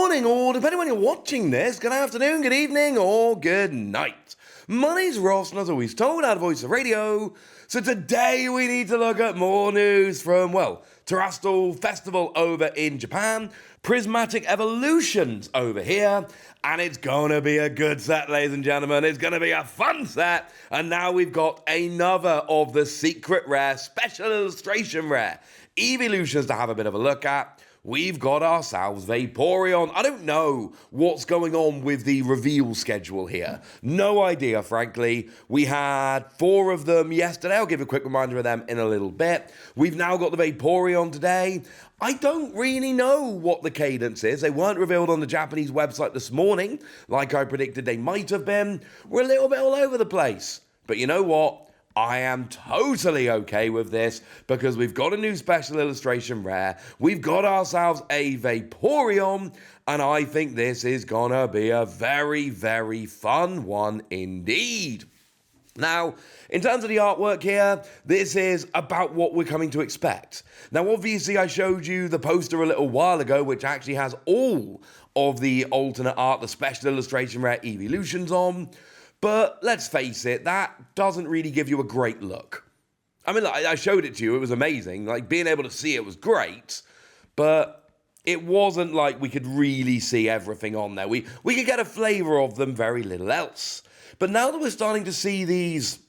morning, or depending when you're watching this, good afternoon, good evening, or good night. My name's Ross, and as always told, out of Voice of Radio. So today we need to look at more news from, well, Terastal Festival over in Japan, Prismatic Evolutions over here, and it's gonna be a good set, ladies and gentlemen. It's gonna be a fun set, and now we've got another of the secret rare, special illustration rare evolutions to have a bit of a look at. We've got ourselves Vaporeon. I don't know what's going on with the reveal schedule here. No idea, frankly. We had 4 of them yesterday. I'll give a quick reminder of them in a little bit. We've now got the Vaporeon today. I don't really know what the cadence is. They weren't revealed on the Japanese website this morning, like I predicted they might have been. We're a little bit all over the place. But you know what? I am totally okay with this because we've got a new special illustration rare. We've got ourselves a Vaporeon, and I think this is gonna be a very, very fun one indeed. Now, in terms of the artwork here, this is about what we're coming to expect. Now, obviously, I showed you the poster a little while ago, which actually has all of the alternate art, the special illustration rare evolutions on. But let's face it, that doesn't really give you a great look. I mean, I showed it to you, it was amazing. Like, being able to see it was great, but it wasn't like we could really see everything on there. We could get a flavour of them, very little else. But now that we're starting to see these,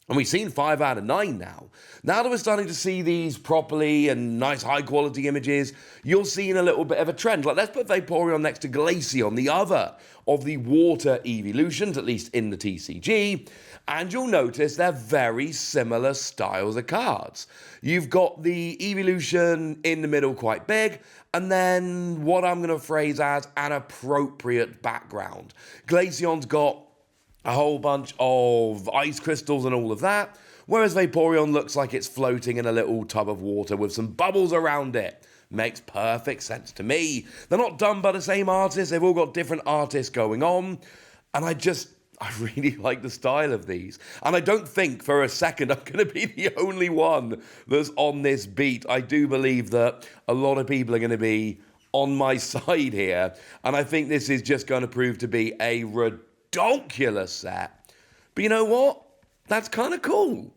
and we've seen 5 out of 9 now that we're starting to see these properly and nice high quality images, you're seeing a little bit of a trend. Like, let's put Vaporeon next to Glaceon, the other of the water evolutions, at least in the TCG, and you'll notice they're very similar styles of cards. You've got the evolution in the middle quite big, and then what I'm going to phrase as an appropriate background. Glaceon's got a whole bunch of ice crystals and all of that, whereas Vaporeon looks like it's floating in a little tub of water with some bubbles around it. Makes perfect sense to me. They're not done by the same artist, they've all got different artists going on, and I really like the style of these. And I don't think for a second I'm going to be the only one that's on this beat. I do believe that a lot of people are going to be on my side here, and I think this is just going to prove to be a ridiculous set. But you know what? That's kind of cool.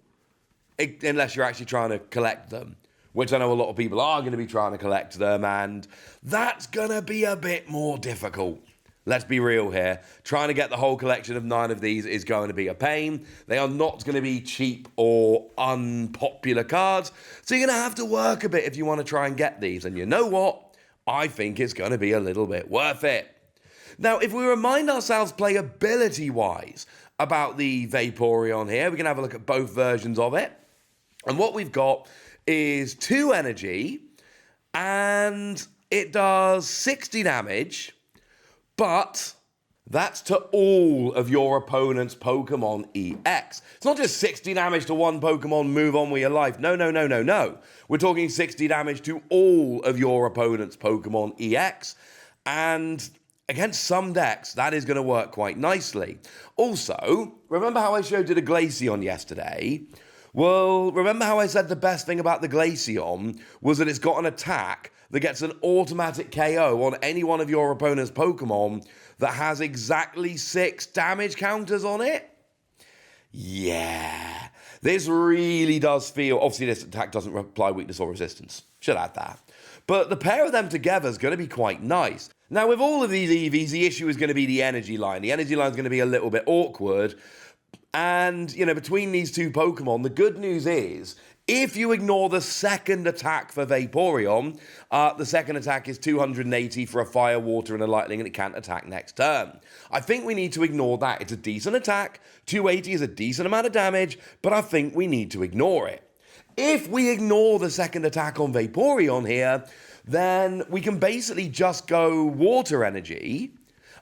Unless you're actually trying to collect them, which I know a lot of people are going to be trying to collect them, and that's going to be a bit more difficult. Let's be real here. Trying to get the whole collection of 9 of these is going to be a pain. They are not going to be cheap or unpopular cards, so you're going to have to work a bit if you want to try and get these. And you know what? I think it's going to be a little bit worth it. Now, if we remind ourselves playability-wise about the Vaporeon here, we can have a look at both versions of it. And what we've got is 2 energy, and it does 60 damage, but that's to all of your opponent's Pokemon EX. It's not just 60 damage to one Pokemon, move on with your life. No. We're talking 60 damage to all of your opponent's Pokemon EX, and against some decks, that is going to work quite nicely. Also, remember how I showed you the Glaceon yesterday? Well, remember how I said the best thing about the Glaceon was that it's got an attack that gets an automatic KO on any one of your opponent's Pokemon that has exactly 6 damage counters on it? Yeah. This really does feel... Obviously, this attack doesn't apply weakness or resistance. Should add that. But the pair of them together is going to be quite nice. Now, with all of these EVs, the issue is going to be the energy line. The energy line is going to be a little bit awkward. And, you know, between these 2 Pokemon, the good news is, if you ignore the second attack for Vaporeon, the second attack is 280 for a Fire, Water, and a Lightning, and it can't attack next turn. I think we need to ignore that. It's a decent attack. 280 is a decent amount of damage, but I think we need to ignore it. If we ignore the second attack on Vaporeon here, then we can basically just go Water Energy,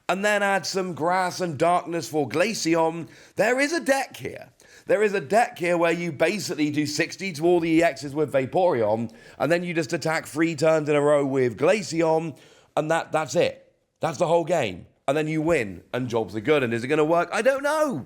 and then add some Grass and Darkness for Glaceon. There is a deck here. There is a deck here where you basically do 60 to all the EXs with Vaporeon, and then you just attack 3 turns in a row with Glaceon, and that's it. That's the whole game. And then you win, and jobs are good. And is it going to work? I don't know.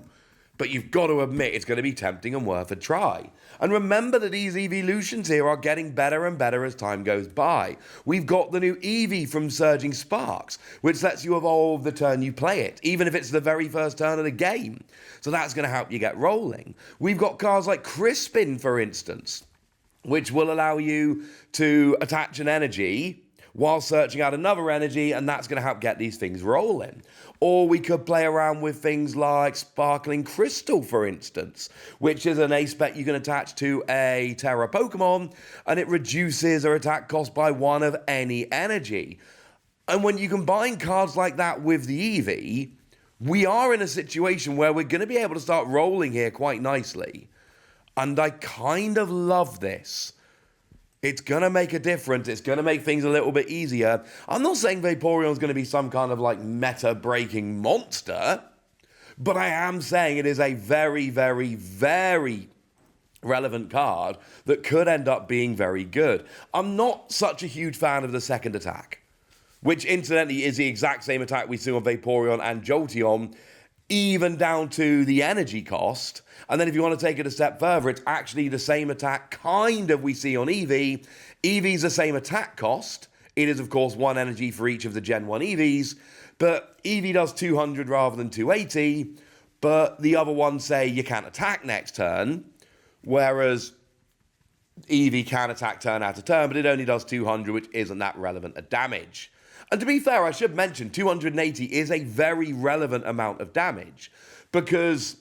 But you've got to admit it's going to be tempting and worth a try. And remember that these evolutions here are getting better and better as time goes by. We've got the new Eevee from Surging Sparks, which lets you evolve the turn you play it, even if it's the very first turn of the game. So that's going to help you get rolling. We've got cards like Crispin, for instance, which will allow you to attach an energy while searching out another energy, and that's going to help get these things rolling. Or we could play around with things like Sparkling Crystal, for instance, which is an ace spec you can attach to a Terra Pokemon, and it reduces their attack cost by 1 of any energy. And when you combine cards like that with the Eevee, we are in a situation where we're going to be able to start rolling here quite nicely. And I kind of love this. It's going to make a difference. It's going to make things a little bit easier. I'm not saying Vaporeon's going to be some kind of like meta-breaking monster, but I am saying it is a very, very, very relevant card that could end up being very good. I'm not such a huge fan of the second attack, which incidentally is the exact same attack we see on Vaporeon and Jolteon, even down to the energy cost. And then if you want to take it a step further, it's actually the same attack kind of we see on Eevee. Eevee's the same attack cost. It is, of course, 1 energy for each of the Gen 1 Eevees, but Eevee does 200 rather than 280, but the other ones say you can't attack next turn, whereas Eevee can attack turn after turn, but it only does 200, which isn't that relevant a damage. And to be fair, I should mention 280 is a very relevant amount of damage, because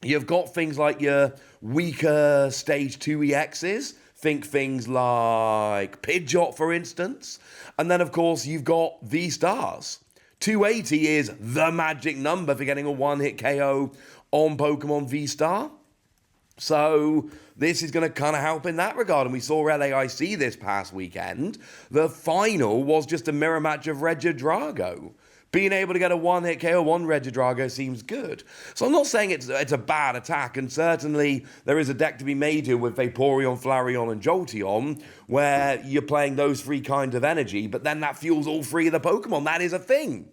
you've got things like your weaker stage 2 EXs, think things like Pidgeot, for instance, and then of course you've got V-Stars. 280 is the magic number for getting a one-hit KO on Pokemon V-Star. So this is going to kind of help in that regard. And we saw LAIC this past weekend. The final was just a mirror match of Regidrago. Being able to get a one-hit KO on Regidrago seems good. So I'm not saying it's a bad attack, and certainly there is a deck to be made here with Vaporeon, Flareon, and Jolteon, where you're playing those 3 kinds of energy, but then that fuels all 3 of the Pokemon. That is a thing.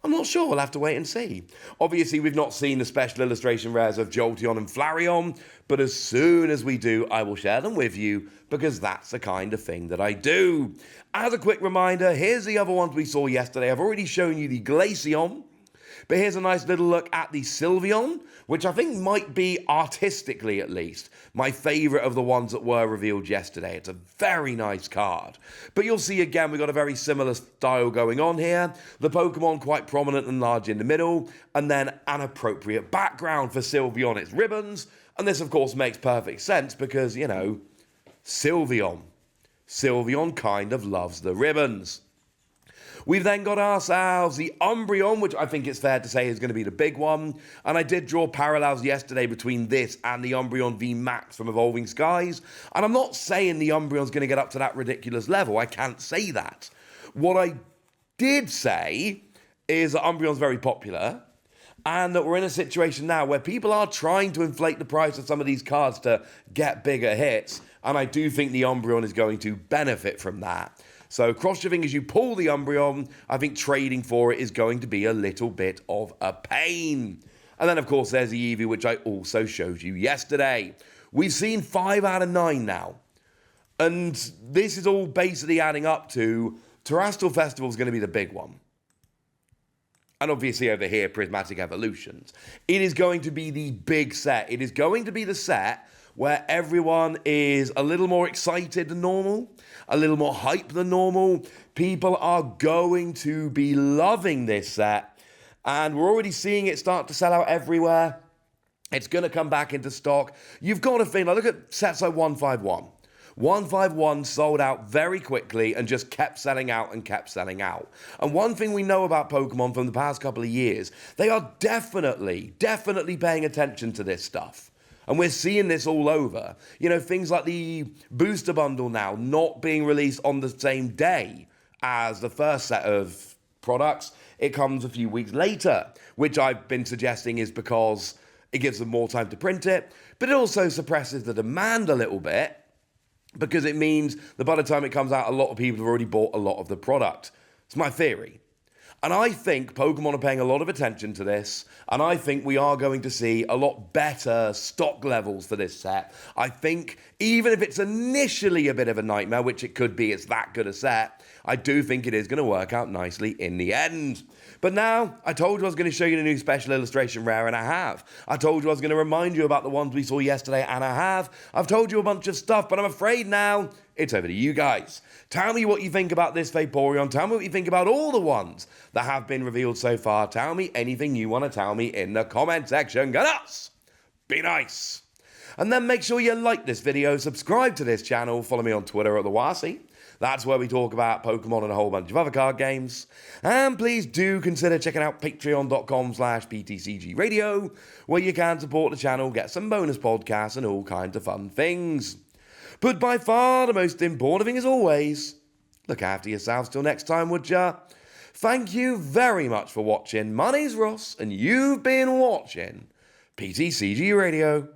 I'm not sure. We'll have to wait and see. Obviously, we've not seen the special illustration rares of Jolteon and Flareon, but as soon as we do, I will share them with you, because that's the kind of thing that I do. As a quick reminder, here's the other ones we saw yesterday. I've already shown you the Glaceon, but here's a nice little look at the Sylveon, which I think might be, artistically at least, my favourite of the ones that were revealed yesterday. It's a very nice card. But you'll see again, we've got a very similar style going on here. The Pokemon quite prominent and large in the middle, and then an appropriate background for Sylveon, its ribbons. And this, of course, makes perfect sense because, you know, Sylveon. Sylveon kind of loves the ribbons. We've then got ourselves the Umbreon, which I think it's fair to say is going to be the big one. And I did draw parallels yesterday between this and the Umbreon V Max from Evolving Skies. And I'm not saying the Umbreon's going to get up to that ridiculous level. I can't say that. What I did say is that Umbreon's very popular, and that we're in a situation now where people are trying to inflate the price of some of these cards to get bigger hits. And I do think the Umbreon is going to benefit from that. So cross your fingers, you pull the Umbreon. I think trading for it is going to be a little bit of a pain. And then, of course, there's the Eevee, which I also showed you yesterday. We've seen 5 out of 9 now. And this is all basically adding up to Terrestrial Festival is going to be the big one. And obviously over here, Prismatic Evolutions. It is going to be the big set. It is going to be the set where everyone is a little more excited than normal, a little more hype than normal. People are going to be loving this set, and we're already seeing it start to sell out everywhere. It's going to come back into stock. You've got to think, like, look at sets like 151. 151 sold out very quickly and just kept selling out and kept selling out. And one thing we know about Pokemon from the past couple of years, they are definitely paying attention to this stuff. And we're seeing this all over. You know, things like the booster bundle now not being released on the same day as the first set of products. It comes a few weeks later, which I've been suggesting is because it gives them more time to print it. But it also suppresses the demand a little bit, because it means that by the time it comes out, a lot of people have already bought a lot of the product. It's my theory. And I think Pokemon are paying a lot of attention to this, and I think we are going to see a lot better stock levels for this set. I think even if it's initially a bit of a nightmare, which it could be, it's that good a set, I do think it is going to work out nicely in the end. But now, I told you I was going to show you the new Special Illustration Rare, and I have. I told you I was going to remind you about the ones we saw yesterday, and I have. I've told you a bunch of stuff, but I'm afraid now it's over to you guys. Tell me what you think about this Vaporeon. Tell me what you think about all the ones that have been revealed so far. Tell me anything you want to tell me in the comment section. Get us! Be nice! And then make sure you like this video, subscribe to this channel, follow me on Twitter at the Wasi. That's where we talk about Pokemon and a whole bunch of other card games. And please do consider checking out patreon.com/PTCG Radio, where you can support the channel, get some bonus podcasts and all kinds of fun things. But by far the most important thing as always, look after yourselves till next time, would ya? Thank you very much for watching. My name's Ross, and you've been watching PTCG Radio.